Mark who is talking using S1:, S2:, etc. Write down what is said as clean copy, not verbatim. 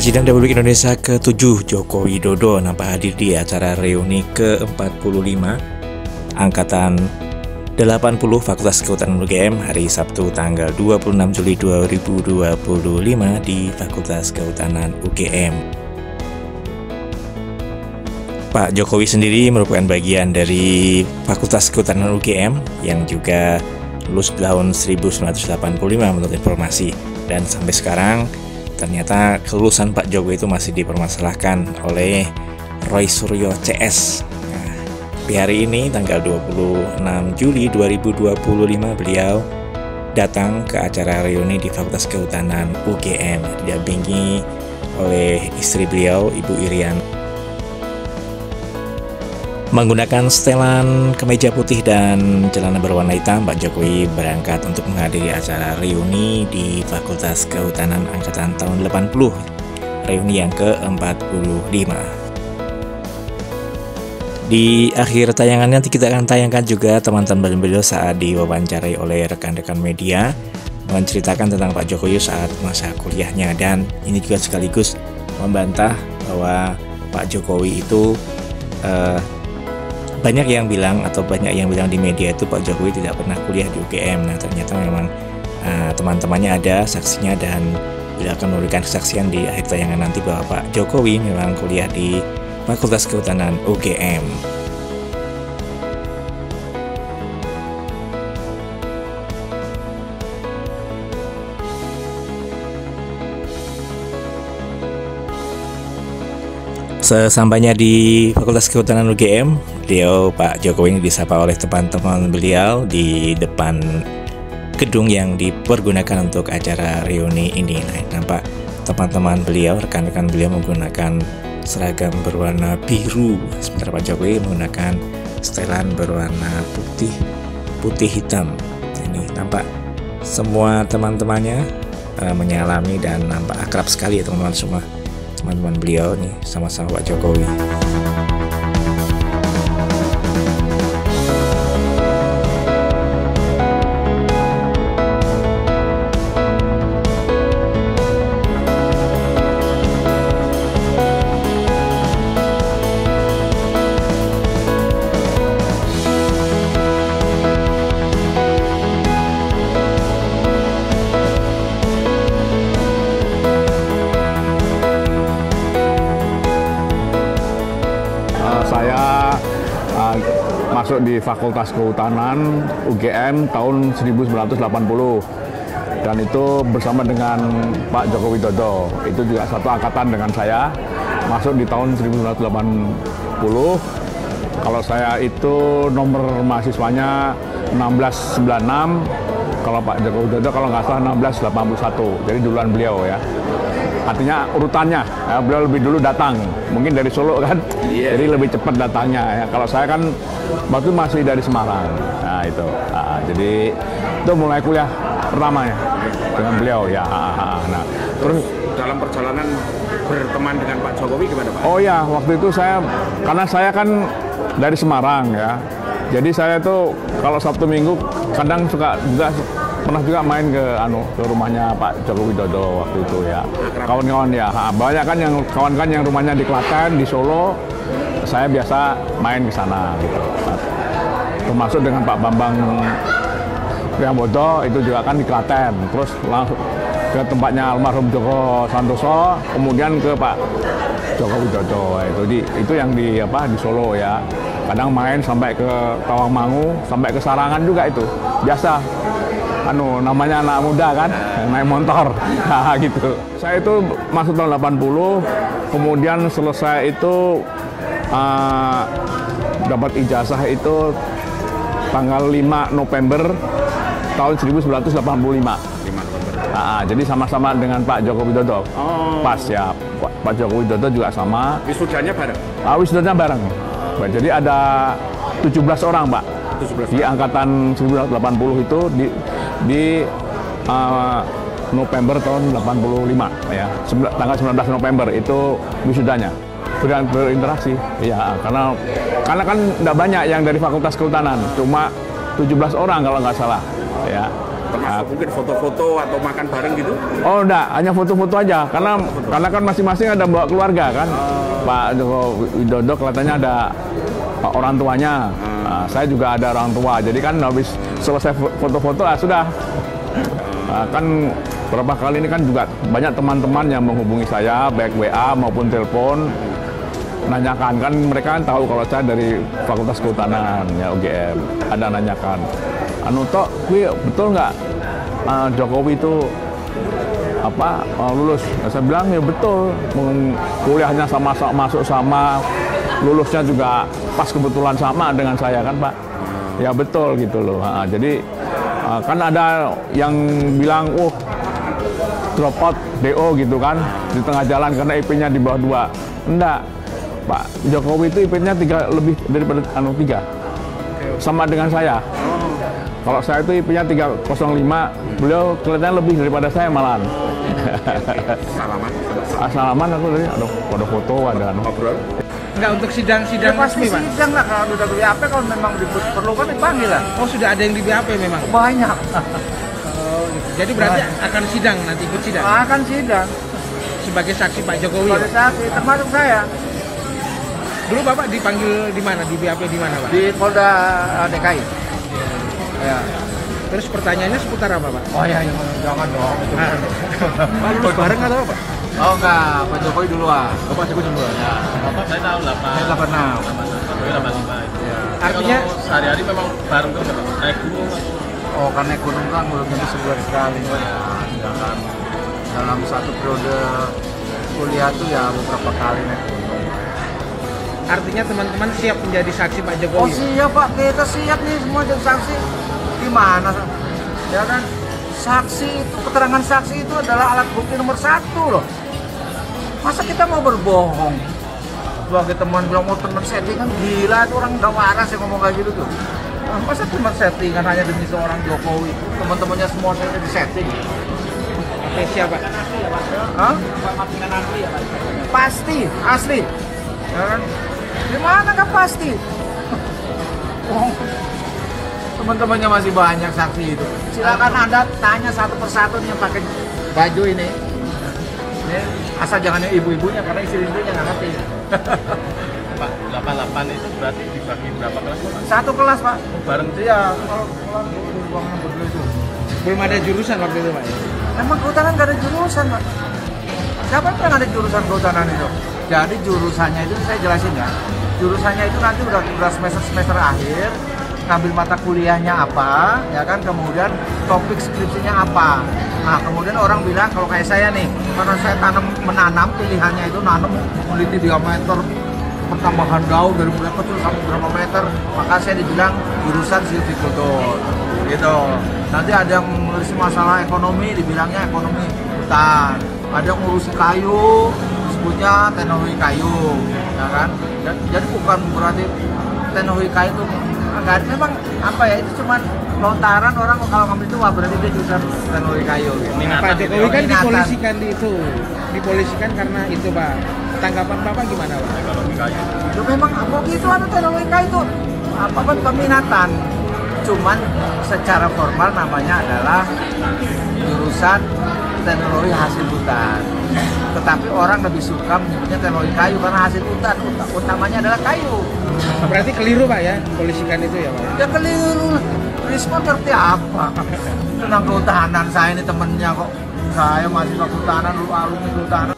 S1: Presiden Republik Indonesia ke-7 Joko Widodo nampak hadir di acara reuni ke-45 Angkatan 80 Fakultas Kehutanan UGM hari Sabtu tanggal 26 Juli 2025 di Fakultas Kehutanan UGM. Pak Jokowi sendiri merupakan bagian dari Fakultas Kehutanan UGM yang juga lulus tahun 1985 menurut informasi, dan sampai sekarang ternyata kelulusan Pak Jokowi itu masih dipermasalahkan oleh Roy Suryo CS. Nah, di hari ini tanggal 26 Juli 2025 beliau datang ke acara reuni di Fakultas Kehutanan UGM didampingi oleh istri beliau, Ibu Irian. Menggunakan setelan kemeja putih dan celana berwarna hitam, Pak Jokowi berangkat untuk menghadiri acara reuni di Fakultas Kehutanan Angkatan tahun 80, reuni yang ke-45. Di akhir tayangan nanti kita akan tayangkan juga teman-teman beliau saat diwawancarai oleh rekan-rekan media menceritakan tentang Pak Jokowi saat masa kuliahnya, dan ini juga sekaligus membantah bahwa Pak Jokowi itu banyak yang bilang di media itu Pak Jokowi tidak pernah kuliah di UGM. Nah, ternyata memang teman-temannya ada saksinya, dan beliau akan memberikan kesaksian di akhir tayangan nanti bahwa Pak Jokowi memang kuliah di Fakultas Kehutanan UGM. Sesampainya di Fakultas Kehutanan UGM, beliau Pak Jokowi ini disapa oleh teman-teman beliau di depan gedung yang dipergunakan untuk acara reuni ini. Nah, nampak teman-teman beliau, rekan-rekan beliau menggunakan seragam berwarna biru, sementara Pak Jokowi menggunakan setelan berwarna putih hitam. Ini nampak semua teman-temannya menyalami dan nampak akrab sekali ya teman-teman semua. Teman-teman beliau nih sama-sama Pak Jokowi.
S2: Saya masuk di Fakultas Kehutanan UGM tahun 1980, dan itu bersama dengan Pak Joko Widodo. Itu juga satu angkatan dengan saya, masuk di tahun 1980. Kalau saya itu nomor mahasiswanya 1696, kalau Pak Joko Widodo kalau nggak salah 1681, jadi duluan beliau ya. Artinya urutannya, ya, beliau lebih dulu datang, mungkin dari Solo kan, jadi lebih cepat datangnya. Ya. Kalau saya kan waktu masih dari Semarang, nah itu, jadi itu mulai kuliah pertamanya dengan beliau ya. Nah,
S3: terus dalam perjalanan berteman dengan Pak Jokowi gimana Pak?
S2: Oh ya, waktu itu karena saya kan dari Semarang ya, jadi saya tuh kalau Sabtu Minggu kadang pernah juga main ke rumahnya Pak Joko Widodo waktu itu ya. Kawan-kawan ya, banyak kan kawan-kawan yang rumahnya di Klaten, di Solo, saya biasa main ke sana gitu. Termasuk dengan Pak Bambang Priambodo, itu juga kan di Klaten. Terus langsung ke tempatnya almarhum Joko Santoso, kemudian ke Pak Joko Widodo. Itu yang di Solo ya. Kadang main sampai ke Tawangmangu, sampai ke Sarangan juga itu. Biasa. Namanya anak muda kan, naik motor, gitu. Saya itu masuk tahun 80, kemudian selesai itu dapat ijazah itu tanggal 5 November tahun 1985. 5 November. Jadi sama-sama dengan Pak Joko Widodo. Pas ya, Pak Joko Widodo juga sama.
S3: Wisudanya bareng?
S2: Wisudanya bareng. Jadi ada 17 orang, Pak. 17 di angkatan 1980 itu di November tahun 85 ya, tanggal 19 November itu wisudanya. Berinteraksi ya, karena kan tidak banyak yang dari Fakultas Kehutanan, cuma 17 orang kalau nggak salah ya.
S3: Termasuk mungkin foto-foto atau makan bareng gitu?
S2: Oh enggak, hanya foto-foto aja. Karena kan masing-masing ada bawa keluarga kan. Pak Joko Widodo kelihatannya ada orang tuanya. Nah, saya juga ada orang tua. Jadi kan habis selesai foto-foto sudah. Kan beberapa kali ini kan juga banyak teman-teman yang menghubungi saya baik WA maupun telepon, nanyakan kan mereka kan tahu kalau saya dari Fakultas Kehutanan ya UGM. Ada nanyakan, Tok, betul nggak Jokowi itu lulus? Saya bilang ya betul, kuliahnya sama-sama masuk sama, lulusnya juga pas kebetulan sama dengan saya kan Pak. Ya betul gitu loh. Jadi kan ada yang bilang, drop out DO gitu kan di tengah jalan karena IP-nya di bawah 2. Enggak, Pak Jokowi itu IP-nya 3 lebih daripada 3. Sama dengan saya. Kalau saya itu IP-nya 305, beliau kelihatannya lebih daripada saya malahan. Salaman aku tadi ada foto, ada
S3: ngobrol.
S4: Enggak, untuk sidang-sidang
S5: pasti Pak. Sidang lah kalau udah BAP kalau memang diperlukan dipanggil lah.
S4: Oh, sudah ada yang di BAP memang?
S5: Banyak.
S4: Oh, gitu. Jadi berarti akan sidang nanti, ikut sidang?
S5: Akan sidang.
S4: Sebagai saksi Pak Jokowi?
S5: Sebagai saksi, termasuk saya.
S4: Dulu Bapak dipanggil di mana? Di BAP di mana Pak?
S5: Di Polda DKI. Ya.
S4: Terus pertanyaannya seputar apa Pak?
S5: Oh ya, jangan dong.
S4: Lulus bareng atau apa?
S5: Oh enggak, Pak Jokowi duluan.
S4: Oh, Pak Jokowi duluan.
S5: Ya.
S6: Bapak saya tahu
S5: 86.
S6: 85.
S5: Ya.
S4: Artinya
S6: sehari-hari memang bareng tuh naik gunung.
S5: Oh, kan naik gunung kan belum tentu sebulan sekali. Ya, jangan dalam satu periode kuliah tuh ya beberapa kali naik gunung.
S4: artinya teman-teman siap menjadi saksi Pak Jokowi?
S5: Oh siap Pak, kita siap nih semua jadi saksi. Gimana? Ya kan, saksi itu, keterangan saksi itu adalah alat bukti nomor 1 loh. Masa kita mau berbohong? Sebagai teman bilang mau teman settingan, gila itu orang udah waras yang ngomong kayak gitu tuh. Masa teman settingan hanya demi seorang Jokowi? Teman-temannya semua saya di setting.
S4: Oke, siapa?
S5: Hah? Pasti, asli. Ya kan? Gimana nggak pasti? Teman-temannya masih banyak saksi itu. Silakan Anda tanya satu persatu nih yang pakai baju ini. Asal jangan yang ibu-ibunya karena istri-istrinya nggak ngerti.
S6: Pak, 88 itu berarti dibagi berapa kelas Pak?
S5: Satu kelas Pak.
S6: Bareng
S5: Iya, kalau kelas di ruangan berdua itu.
S4: Belum ada jurusan waktu itu Pak?
S5: Emang kehutanan nggak ada jurusan Pak. Siapa yang ada jurusan kehutanan itu? Jadi jurusannya itu saya jelasin ya. Jurusannya itu nanti udah semester akhir, ngambil mata kuliahnya apa, ya kan, kemudian topik skripsinya apa. Nah kemudian orang bilang kalau kayak saya nih, karena saya menanam pilihannya itu nanam meneliti diameter pertambahan daun dari mulai kecil sampai berapa meter, maka saya dibilang jurusan silvicultur gitu. Nanti ada yang ngurusi masalah ekonomi, dibilangnya ekonomi hutan. Ada yang ngurusi kayu, disebutnya teknologi kayu, ya kan. Jadi bukan berarti teknologi kayu itu enggak, memang apa ya, itu cuman lontaran orang kalau ngambil itu wah berarti dia jurusan teknologi kayu gitu.
S4: Pak Jokowi kan dipolisikan dipolisikan karena itu Pak. Tanggapan Bapak gimana Pak?
S6: ekonomi kayu.
S5: Itu memang apa gitu ada teknologi kayu itu apa kan peminatan. Cuman secara formal namanya adalah jurusan teknologi hasil hutan. Tetapi orang lebih suka menyebutnya teknologi kayu karena hasil hutan utamanya adalah kayu.
S4: Berarti keliru Pak ya, polisikan itu ya Pak?
S5: Ya keliru. Risma ngerti apa? Tentang kehutanan, saya ini temennya kok. Saya masih kehutanan, lu alumni kehutanan.